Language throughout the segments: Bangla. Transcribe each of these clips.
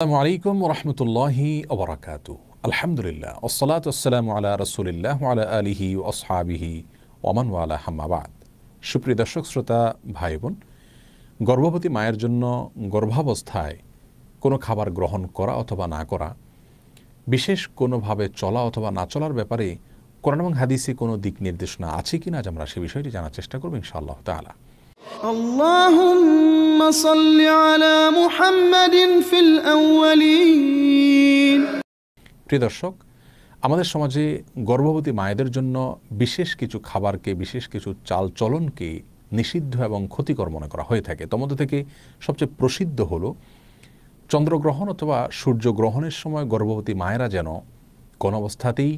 আসসালামু আলাইকুম রহমতুল্লাহি ওবরাকাতু। আলহামদুলিল্লাহ ওসসালাতু ওয়াসসালামু আলা রাসূলিল্লাহ ওয়া আলা আলিহি ওয়া আসহাবিহি ওয়া মান ওয়ালা, আম্মা বাদ। সুপ্রিয় দর্শক শ্রোতা ভাই বোন, গর্ভবতী মায়ের জন্য গর্ভাবস্থায় কোনো খাবার গ্রহণ করা অথবা না করা, বিশেষ কোনোভাবে চলা অথবা না চলার ব্যাপারে কোরআন এবং হাদিসে কোনো দিক নির্দেশনা আছে কিনা আজ আমরা সে বিষয়টি জানার চেষ্টা করব ইনশাআল্লাহ তাআলা। اللهم صل على محمد في الأولين। প্রিয় দর্শক, আমাদের সমাজে গর্ভবতী মায়েদের জন্য বিশেষ কিছু খাবারকে, বিশেষ কিছু চালচলনকে নিষিদ্ধ এবং ক্ষতিকর মনে করা হয়ে থাকে। তোর মধ্যে থেকে সবচেয়ে প্রসিদ্ধ হলো চন্দ্রগ্রহণ অথবা সূর্যগ্রহণের সময় গর্ভবতী মায়েরা যেন কোনো অবস্থাতেই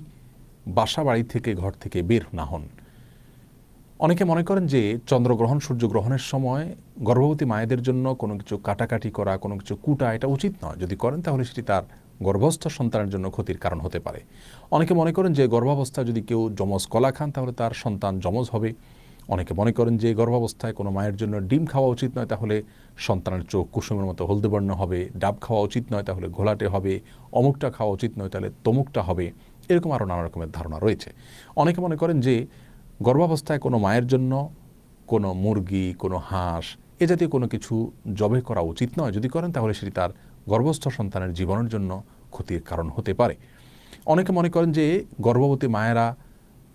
বাসা বাড়ি থেকে, ঘর থেকে বের না হন। অনেকে মনে করেন যে চন্দ্রগ্রহণ সূর্যগ্রহণের সময় গর্ভবতী মায়েদের জন্য কোনো কিছু কাটাকাটি করা, কোনো কিছু কুটা, এটা উচিত নয়। যদি করেন তাহলে সেটি তার গর্ভস্থ সন্তানের জন্য ক্ষতির কারণ হতে পারে। অনেকে মনে করেন যে গর্ভাবস্থায় যদি কেউ যমজ কলা খান তাহলে তার সন্তান যমজ হবে। অনেকে মনে করেন যে গর্ভাবস্থায় কোনো মায়ের জন্য ডিম খাওয়া উচিত নয়, তাহলে সন্তানের চোখ কুসুমের মতো হলদে বর্ণ হবে। ডাব খাওয়া উচিত নয়, তাহলে ঘোলাটে হবে। অমুকটা খাওয়া উচিত নয়, তাহলে তমুকটা হবে। এরকম আরও নানা রকমের ধারণা রয়েছে। অনেকে মনে করেন যে গর্ভাবস্থায় কোনো মায়ের জন্য কোনো মুরগি, কোনো হাঁস এ জাতীয় কোনো কিছু জবে করা উচিত নয়। যদি করেন তাহলে সেটি তার গর্ভস্থ সন্তানের জীবনের জন্য ক্ষতির কারণ হতে পারে। অনেকে মনে করেন যে গর্ভবতী মায়েরা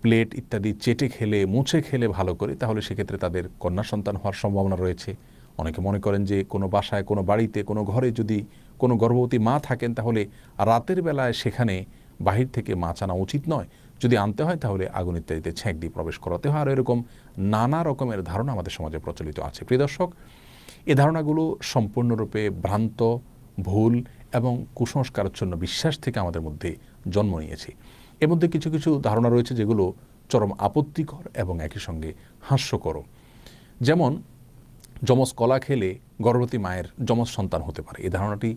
প্লেট ইত্যাদি চেটে খেলে, মুছে খেলে ভালো করে, তাহলে সেক্ষেত্রে তাদের কন্যা সন্তান হওয়ার সম্ভাবনা রয়েছে। অনেকে মনে করেন যে কোনো বাসায়, কোনো বাড়িতে, কোনো ঘরে যদি কোনো গর্ভবতী মা থাকেন তাহলে রাতের বেলায় সেখানে বাহির থেকে মাছ আনা উচিত নয়। যদি আনতে হয় তাহলে আগুন ইত্যাদিতে ছ্যাঁক দিয়ে প্রবেশ করাতে হয়। আর এরকম নানা রকমের ধারণা আমাদের সমাজে প্রচলিত আছে। প্রিয় দর্শক, এই ধারণাগুলো সম্পূর্ণরূপে ভ্রান্ত, ভুল এবং কুসংস্কারাচ্ছন্ন বিশ্বাস থেকে আমাদের মধ্যে জন্ম নিয়েছে। এর মধ্যে কিছু কিছু ধারণা রয়েছে যেগুলো চরম আপত্তিকর এবং একই সঙ্গে হাস্যকর। যেমন যমজ কলা খেলে গর্ভবতী মায়ের যমজ সন্তান হতে পারে। এই ধারণাটি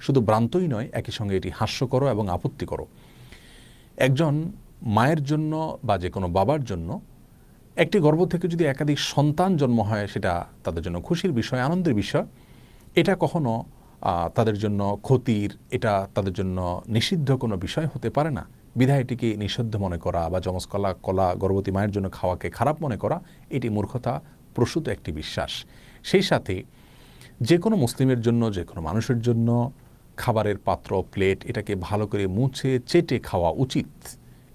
শুধু ভ্রান্তই নয়, একই সঙ্গে এটি হাস্যকর এবং আপত্তিকর। একজন মায়ের জন্য বা যে কোনো বাবার জন্য একটি গর্ভ থেকে যদি একাধিক সন্তান জন্ম হয়, সেটা তাদের জন্য খুশির বিষয়, আনন্দের বিষয়। এটা কখনো তাদের জন্য ক্ষতির, এটা তাদের জন্য নিষিদ্ধ কোনো বিষয় হতে পারে না। বিধায় এটিকে নিষিদ্ধ মনে করা বা যমজ কলা গর্ভবতী মায়ের জন্য খাওয়াকে খারাপ মনে করা, এটি মূর্খতা প্রসূত একটি বিশ্বাস। সেই সাথে যে কোনো মুসলিমের জন্য, যে কোনো মানুষের জন্য খাবারের পাত্র, প্লেট, এটাকে ভালো করে মুছে চেটে খাওয়া উচিত।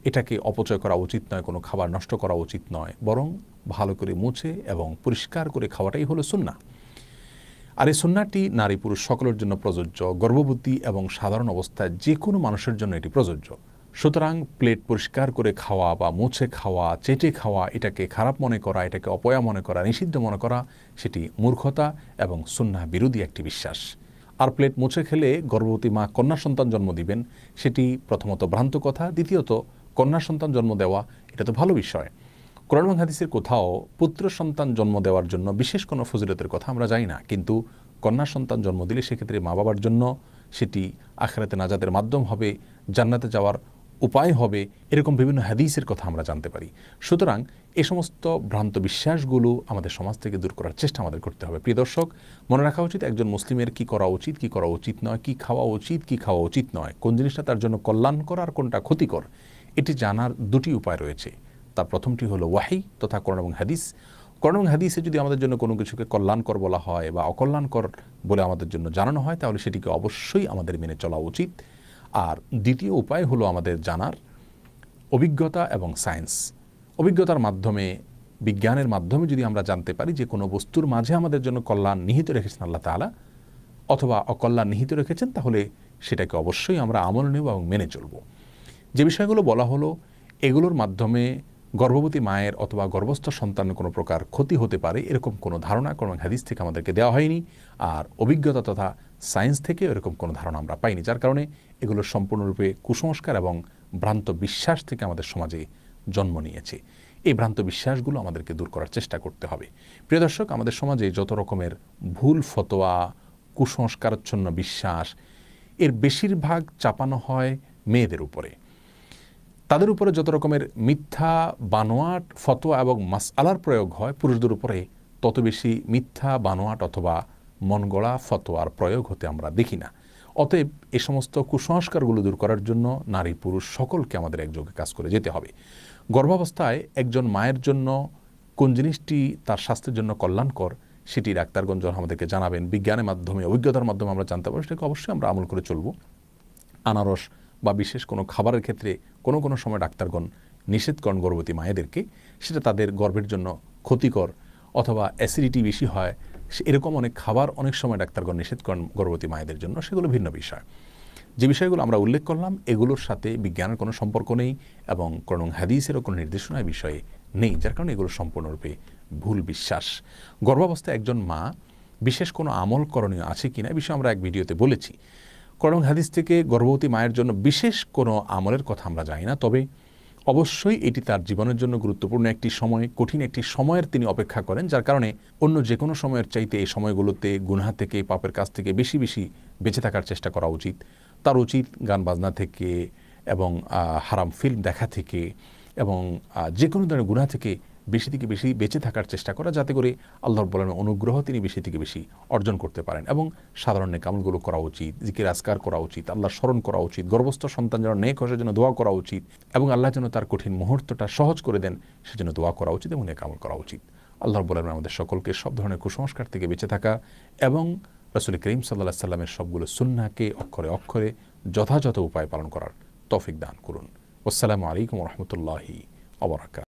এটাকে অপচয় করা উচিত নয়, কোনো খাবার নষ্ট করা উচিত নয়, বরং ভালো করে মুছে এবং পরিষ্কার করে খাওয়াটাই হলো সুন্নাহ। আর এই সুন্নাহটি নারী পুরুষ সকলের জন্য প্রযোজ্য। গর্ভবতী এবং সাধারণ অবস্থায় যে কোনো মানুষের জন্য এটি প্রযোজ্য। সুতরাং প্লেট পরিষ্কার করে খাওয়া বা মুছে খাওয়া, চেটে খাওয়া, এটাকে খারাপ মনে করা, এটাকে অপয়া মনে করা, নিষিদ্ধ মনে করা, সেটি মূর্খতা এবং সুন্নাহ বিরোধী একটি বিশ্বাস। আর প্লেট মুছে খেলে গর্ভবতী মা কন্যা সন্তান জন্ম দিবেন, সেটি প্রথমত ভ্রান্ত কথা। দ্বিতীয়ত, কন্যা সন্তান জন্ম দেওয়া এটা তো ভালো বিষয়। কোরআন এবং হাদিসের কোথাও পুত্র সন্তান জন্ম দেওয়ার জন্য বিশেষ কোনো ফজিলতের কথা আমরা জানি না, কিন্তু কন্যা সন্তান জন্ম দিলে সেক্ষেত্রে মা বাবার জন্য সেটি আখিরাতে নাজাতের মাধ্যম হবে, জান্নাতে যাওয়ার উপায় হবে, এরকম বিভিন্ন হাদিসের কথা আমরা জানতে পারি। সুতরাং এই সমস্ত ভ্রান্ত বিশ্বাসগুলো আমাদের সমাজ থেকে দূর করার চেষ্টা আমাদের করতে হবে। প্রিয় দর্শক, মনে রাখা উচিত একজন মুসলিমের কি করা উচিত, কি করা উচিত নয়, কি খাওয়া উচিত, কি খাওয়া উচিত নয়, কোন জিনিসটা তার জন্য কল্যাণকর আর কোনটা ক্ষতিকর, এটি জানার দুটি উপায় রয়েছে। তার প্রথমটি হলো ওয়াহি তথা কোরআন এবং হাদিস। কোরআন এবং হাদিসে যদি আমাদের জন্য কোনো কিছুকে কল্যাণকর বলা হয় বা অকল্যাণকর বলে আমাদের জন্য জানানো হয়, তাহলে সেটিকে অবশ্যই আমাদের মেনে চলা উচিত। আর দ্বিতীয় উপায় হলো আমাদের জানার অভিজ্ঞতা এবং সায়েন্স। অভিজ্ঞতার মাধ্যমে, বিজ্ঞানের মাধ্যমে যদি আমরা জানতে পারি যে কোনো বস্তুর মাঝে আমাদের জন্য কল্যাণ নিহিত রেখেছেন আল্লাহ তাআলা অথবা অকল্যাণ নিহিত রেখেছেন, তাহলে সেটাকে অবশ্যই আমরা আমল নেব এবং মেনে চলব। যে বিষয়গুলো বলা হলো, এগুলোর মাধ্যমে গর্ভবতী মায়ের অথবা গর্ভস্থ সন্তানের কোনো প্রকার ক্ষতি হতে পারে, এরকম কোনো ধারণা কোরআন হাদিস থেকে আমাদেরকে দেওয়া হয়নি। আর অভিজ্ঞতা তথা সায়েন্স থেকে এরকম কোনো ধারণা আমরা পাইনি, যার কারণে এগুলো সম্পূর্ণরূপে কুসংস্কার এবং ভ্রান্ত বিশ্বাস থেকে আমাদের সমাজে জন্ম নিয়েছে। এই ভ্রান্ত বিশ্বাসগুলো আমাদেরকে দূর করার চেষ্টা করতে হবে। প্রিয় দর্শক, আমাদের সমাজে যত রকমের ভুল ফতোয়া, কুসংস্কারাচ্ছন্ন বিশ্বাস, এর বেশিরভাগ চাপানো হয় মেয়েদের উপরে। তাদের উপরে যত রকমের মিথ্যা, বানোয়াট ফতোয়া এবং মাসআলার প্রয়োগ হয়, পুরুষদের উপরে তত বেশি মিথ্যা, বানোয়াট অথবা মনগড়া ফতোয়ার প্রয়োগ হতে আমরা দেখি না। অতএব এই সমস্ত কুসংস্কারগুলো দূর করার জন্য নারী পুরুষ সকলকে আমাদের একযোগে কাজ করে যেতে হবে। গর্ভাবস্থায় একজন মায়ের জন্য কোন জিনিসটি তার স্বাস্থ্যের জন্য কল্যাণকর সেটি ডাক্তারগণ যখন আমাদেরকে জানাবেন, বিজ্ঞানের মাধ্যমে, অভিজ্ঞতার মাধ্যমে আমরা জানতে পারবো, সেটাকে অবশ্যই আমরা আমল করে চলব। আনারস বা বিশেষ কোনো খাবারের ক্ষেত্রে কোনো কোনো সময় ডাক্তারগণ নিষেধ করেন গর্ভবতী মায়েদেরকে, সেটা তাদের গর্ভের জন্য ক্ষতিকর অথবা অ্যাসিডিটি বেশি হয়, এরকম অনেক খাবার অনেক সময় ডাক্তারগণ নিষেধ করেন গর্ভবতী মায়েদের জন্য, সেগুলো ভিন্ন বিষয়। যে বিষয়গুলো আমরা উল্লেখ করলাম এগুলোর সাথে বিজ্ঞানের কোনো সম্পর্ক নেই এবং কোরআন হাদিসেরও কোনো নির্দেশনা বিষয়ে নেই, যার কারণে এগুলো সম্পূর্ণরূপে ভুল বিশ্বাস। গর্ভাবস্থায় একজন মা বিশেষ কোনো আমল করণীয় আছে কিনা এই বিষয়ে আমরা এক ভিডিওতে বলেছি। কোরআন হাদিস থেকে গর্ভবতী মায়ের জন্য বিশেষ কোনো আমলের কথা আমরা জানি না, তবে অবশ্যই এটি তার জীবনের জন্য গুরুত্বপূর্ণ একটি সময়, কঠিন একটি সময়ের তিনি অপেক্ষা করেন, যার কারণে অন্য যে কোনো সময়ের চাইতে এই সময়গুলোতে গুনাহ থেকে, পাপের কাছ থেকে বেশি বেশি বেঁচে থাকার চেষ্টা করা উচিত। তার উচিত গান বাজনা থেকে এবং হারাম ফিল্ম দেখা থেকে এবং যে কোনো ধরনের গুনাহ থেকে বেশি থেকে বেশি বেঁচে থাকার চেষ্টা করা, যাতে করে আল্লাহ রাব্বুল আলামিনের অনুগ্রহ তিনি বেশি থেকে বেশি অর্জন করতে পারেন। এবং সাধারণ নেক আমলগুলো করা উচিত, জিকির আজকার করা উচিত, আল্লাহর স্মরণ করা উচিত, গর্ভস্থ সন্তান যেন নেক হয় সেজন্য দোয়া করা উচিত এবং আল্লাহ যেন তার কঠিন মুহূর্তটা সহজ করে দেন সেজন্য দোয়া করা উচিত এবং নেক আমল করা উচিত। আল্লাহ রাব্বুল আলামিন আমাদের সকলকে সব ধরনের কুসংস্কার থেকে বেঁচে থাকা এবং রাসূল করিম সাল্লাল্লাহু আলাইহি সাল্লামের সবগুলো সুন্নাহকে অক্ষরে অক্ষরে যথাযথ উপায় পালন করার তৌফিক দান করুন। আসসালামু আলাইকুম ওয়া রাহমাতুল্লাহি ওয়া বারাকাতুহু।